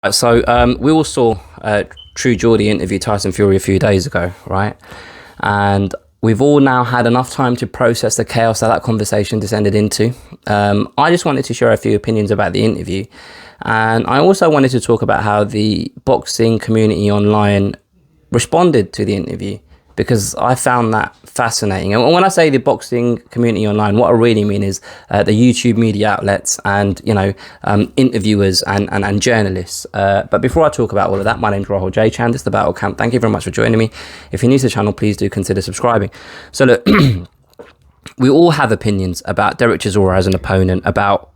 We all saw True Geordie interview Tyson Fury a few days ago, right? And we've all now had enough time to process the chaos that conversation descended into. I just wanted to share a few opinions about the interview. And I also wanted to talk about how the boxing community online responded to the interview, because I found that fascinating. And when I say the boxing community online, what I really mean is the YouTube media outlets and, interviewers and journalists. But before I talk about all of that, my name's Rahul J. Chand. This is The Battle Camp. Thank you very much for joining me. If you're new to the channel, please do consider subscribing. So look, we all have opinions about Derek Chisora as an opponent, about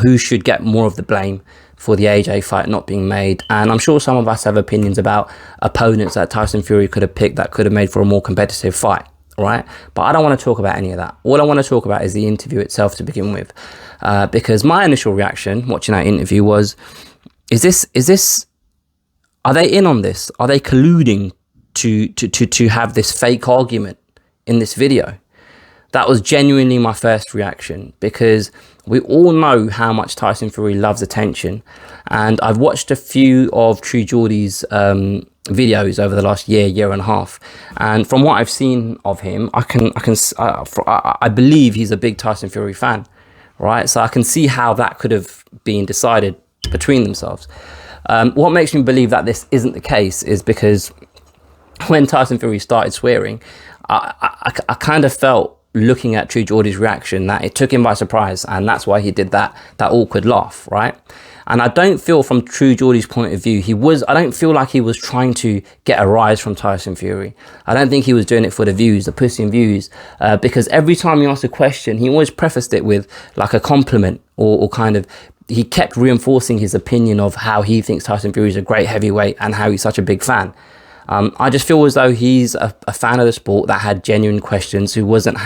who should get more of the blame for the AJ fight not being made. And I'm sure some of us have opinions about opponents that Tyson Fury could have picked that could have made for a more competitive fight, right? But I don't want to talk about any of that. All I want to talk about is the interview itself to begin with. Because my initial reaction watching that interview was, are they in on this? Are they colluding to have this fake argument in this video? That was genuinely my first reaction, because we all know how much Tyson Fury loves attention. And I've watched a few of True Geordie's videos over the last year and a half. And from what I've seen of him, I believe he's a big Tyson Fury fan, right? So I can see how that could have been decided between themselves. What makes me believe that this isn't the case is because when Tyson Fury started swearing, I kind of felt, looking at True Geordie's reaction, that it took him by surprise, and that's why he did that awkward laugh, right? And I don't feel, from True Geordie's point of view, I don't feel like he was trying to get a rise from Tyson Fury. I don't think he was doing it for the views, the pussy and views, because every time he asked a question, he always prefaced it with like a compliment, or kind of, he kept reinforcing his opinion of how he thinks Tyson Fury is a great heavyweight and how he's such a big fan. I just feel as though he's a fan of the sport that had genuine questions, who wasn't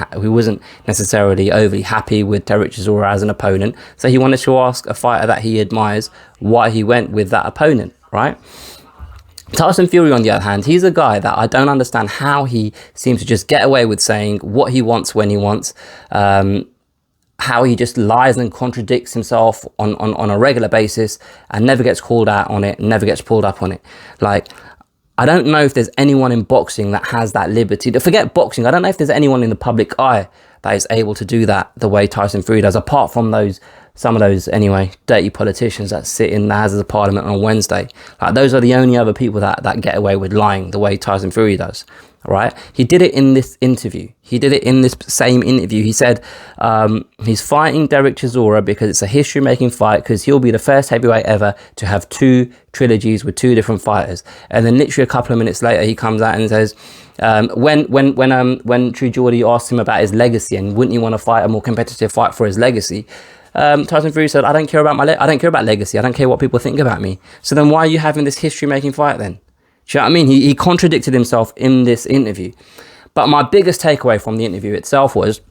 necessarily overly happy with Derek Chisora as an opponent. So he wanted to ask a fighter that he admires why he went with that opponent, right? Tyson Fury, on the other hand, he's a guy that I don't understand how he seems to just get away with saying what he wants when he wants, how he just lies and contradicts himself on a regular basis and never gets called out on it, never gets pulled up on it. Like, I don't know if there's anyone in boxing that has that liberty. Forget boxing. I don't know if there's anyone in the public eye that is able to do that the way Tyson Fury does, apart from some of those dirty politicians that sit in the Houses of Parliament on Wednesday. Like, those are the only other people that get away with lying the way Tyson Fury does, right? He did it in this interview. He did it in this same interview. He said he's fighting Derek Chisora because it's a history-making fight, because he'll be the first heavyweight ever to have 2 trilogies with 2 different fighters. And then literally a couple of minutes later, he comes out and says, when True Geordie asked him about his legacy and wouldn't he want to fight a more competitive fight for his legacy, Tyson Fury said, I don't care about I don't care about legacy. I don't care what people think about me. So then why are you having this history-making fight then? Do you know what I mean? He contradicted himself in this interview. But my biggest takeaway from the interview itself was,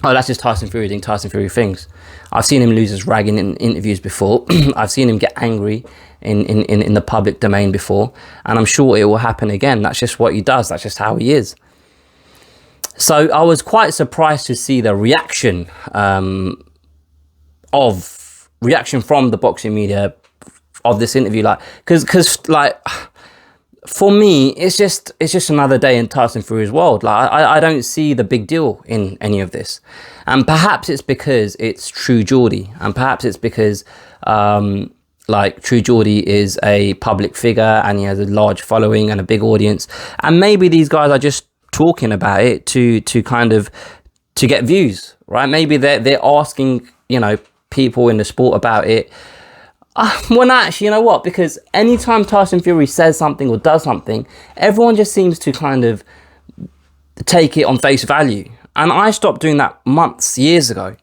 oh, that's just Tyson Fury doing Tyson Fury things. I've seen him lose his ragging in interviews before. I've seen him get angry in the public domain before. And I'm sure it will happen again. That's just what he does. That's just how he is. So I was quite surprised to see the reaction from the boxing media of this interview. Like, because for me, it's just another day in Tyson Fury's world. Like, I don't see the big deal in any of this. And perhaps it's because it's True Geordie, and perhaps it's because True Geordie is a public figure and he has a large following and a big audience. And maybe these guys are just talking about it to get views, right? Maybe they're asking, people in the sport about it. Well, actually, you know what? Because anytime Tyson Fury says something or does something, everyone just seems to kind of take it on face value. And I stopped doing that years ago.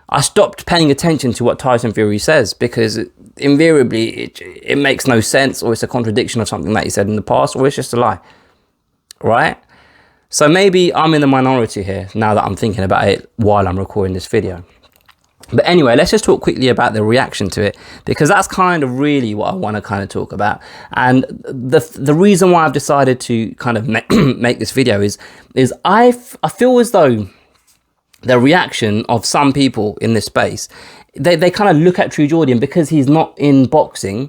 I stopped paying attention to what Tyson Fury says, because invariably it makes no sense, or it's a contradiction of something that he said in the past, or it's just a lie, right? So maybe I'm in the minority here now that I'm thinking about it while I'm recording this video. But anyway, let's just talk quickly about the reaction to it, because that's kind of really what I want to kind of talk about. And the reason why I've decided to kind of make this video is I feel as though the reaction of some people in this space, they kind of look at True Geordie, and because he's not in boxing,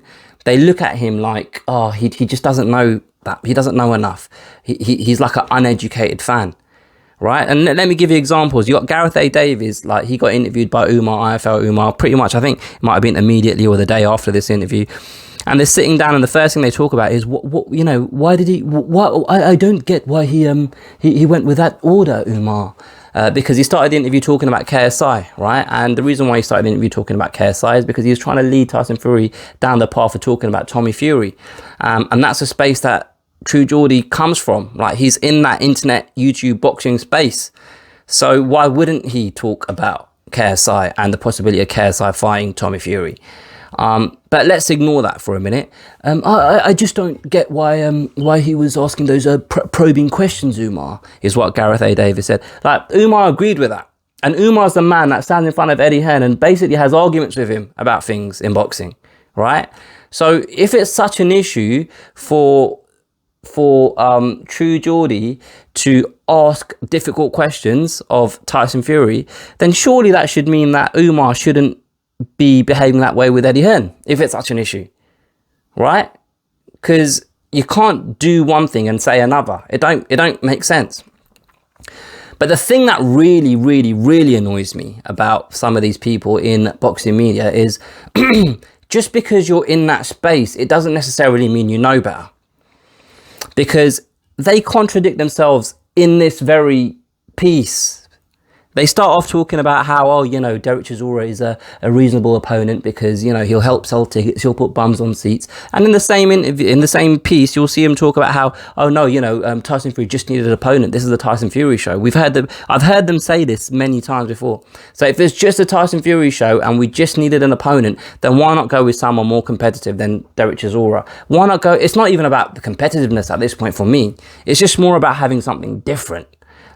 they look at him like, oh, he just doesn't know that. He doesn't know enough. He's like an uneducated fan, right? And let me give you examples. You got Gareth A. Davies, like he got interviewed by IFL Umar, pretty much, I think it might have been immediately or the day after this interview. And they're sitting down, and the first thing they talk about is what you know, why did he? I don't get why he went with that order, Umar, because he started the interview talking about KSI, right? And the reason why he started the interview talking about KSI is because he was trying to lead Tyson Fury down the path of talking about Tommy Fury, and that's a space that True Geordie comes from. Like, he's in that internet YouTube boxing space, so why wouldn't he talk about KSI and the possibility of KSI fighting Tommy Fury? But let's ignore that for a minute. I just don't get why he was asking those probing questions, Umar, is what Gareth A. Davis said. Like, Umar agreed with that. And Umar's the man that stands in front of Eddie Hearn and basically has arguments with him about things in boxing, right? So if it's such an issue for True Geordie to ask difficult questions of Tyson Fury, then surely that should mean that Umar shouldn't be behaving that way with Eddie Hearn, if it's such an issue, right? Because you can't do one thing and say another. It don't make sense. But the thing that really, really, really annoys me about some of these people in boxing media is just because you're in that space, it doesn't necessarily mean you know better, because they contradict themselves in this very piece. They start off talking about how, oh, you know, Derek Chisora is a reasonable opponent because, you know, he'll help sell tickets, he'll put bums on seats. And in the same interview, in the same piece, you'll see him talk about how, oh no, you know, Tyson Fury just needed an opponent. This is the Tyson Fury show. I've heard them say this many times before. So if there's just a Tyson Fury show and we just needed an opponent, then why not go with someone more competitive than Derek Chisora? Why not go? It's not even about the competitiveness at this point for me. It's just more about having something different.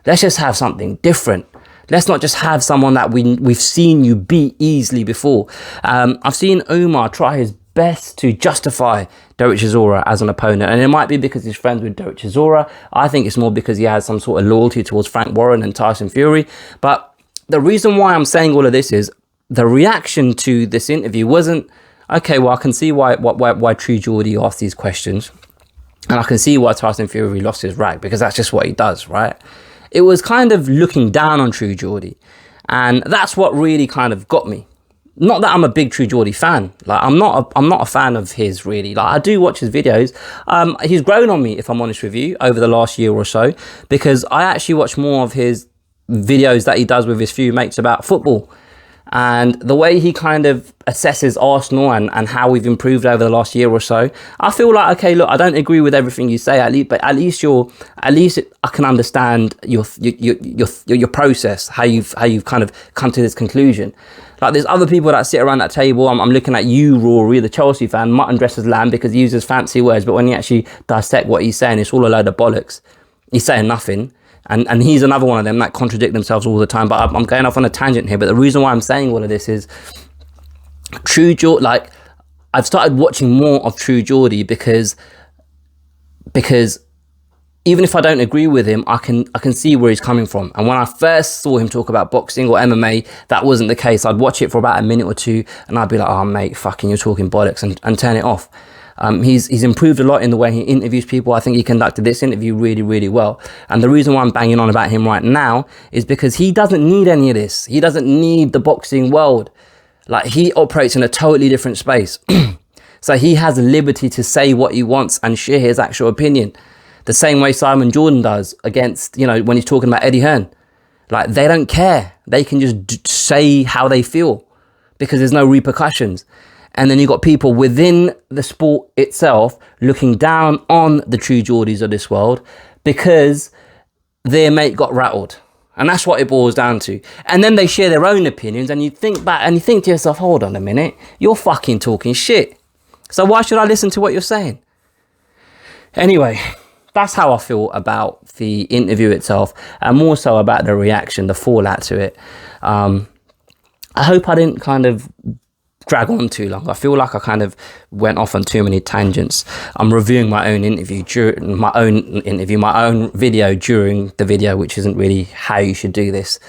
Let's just have something different. Let's not just have someone that we've seen you beat easily before. I've seen Umar try his best to justify Derek Chisora as an opponent, and it might be because he's friends with Derek Chisora. I think it's more because he has some sort of loyalty towards Frank Warren and Tyson Fury. But the reason why I'm saying all of this is the reaction to this interview wasn't, okay, well, I can see why True Geordie asked these questions, and I can see why Tyson Fury lost his rag, because that's just what he does, right? It was kind of looking down on True Geordie, and that's what really kind of got me. Not that I'm a big True Geordie fan. Like, I'm not a fan of his, really. Like, I do watch his videos. He's grown on me, if I'm honest with you, over the last year or so, because I actually watch more of his videos that he does with his few mates about football. And the way he kind of assesses Arsenal and how we've improved over the last year or so, I feel like, okay, look, I don't agree with everything you say, but at least I can understand your process, how you've kind of come to this conclusion. Like, there's other people that sit around that table. I'm looking at you, Rory, the Chelsea fan, mutton dressed as lamb, because he uses fancy words, but when you actually dissect what he's saying, it's all a load of bollocks. He's saying nothing. And he's another one of them that contradict themselves all the time. But I'm going off on a tangent here. But the reason why I'm saying all of this is True Geordie. Like, I've started watching more of True Geordie because even if I don't agree with him, I can see where he's coming from. And when I first saw him talk about boxing or MMA, that wasn't the case. I'd watch it for about a minute or two, and I'd be like, oh mate, fucking, you're talking bollocks, and turn it off. He's improved a lot in the way he interviews people. I think he conducted this interview really, really well. And the reason why I'm banging on about him right now is because he doesn't need any of this. He doesn't need the boxing world. Like, he operates in a totally different space. So he has liberty to say what he wants and share his actual opinion. The same way Simon Jordan does against, you know, when he's talking about Eddie Hearn. Like, they don't care. They can just say how they feel because there's no repercussions. And then you've got people within the sport itself looking down on the True Geordies of this world because their mate got rattled. And that's what it boils down to. And then they share their own opinions, and you think back and you think to yourself, hold on a minute, you're fucking talking shit. So why should I listen to what you're saying? Anyway, that's how I feel about the interview itself, and more so about the reaction, the fallout to it. I hope I didn't kind of drag on too long. I feel like I kind of went off on too many tangents. I'm reviewing my own video during the video, which isn't really how you should do this.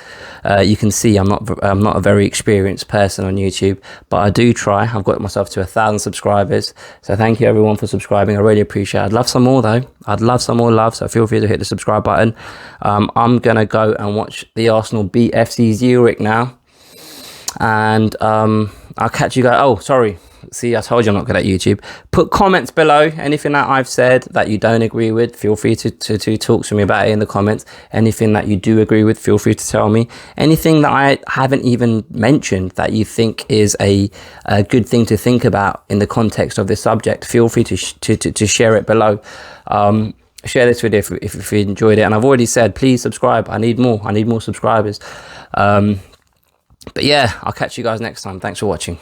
You can see I'm not a very experienced person on YouTube, but I do try. I've got myself to 1,000 subscribers, so thank you everyone for subscribing. I really appreciate it. I'd love some more though. I'd love some more love, so feel free to hit the subscribe button. I'm gonna go and watch the Arsenal beat FC Zurich now, and I'll catch you guys. Oh, sorry. See, I told you I'm not good at YouTube. Put comments below. Anything that I've said that you don't agree with, feel free to talk to me about it in the comments. Anything that you do agree with, feel free to tell me. Anything that I haven't even mentioned that you think is a good thing to think about in the context of this subject, feel free to share it below. Share this video if you enjoyed it. And I've already said, please subscribe. I need more subscribers. But yeah, I'll catch you guys next time. Thanks for watching.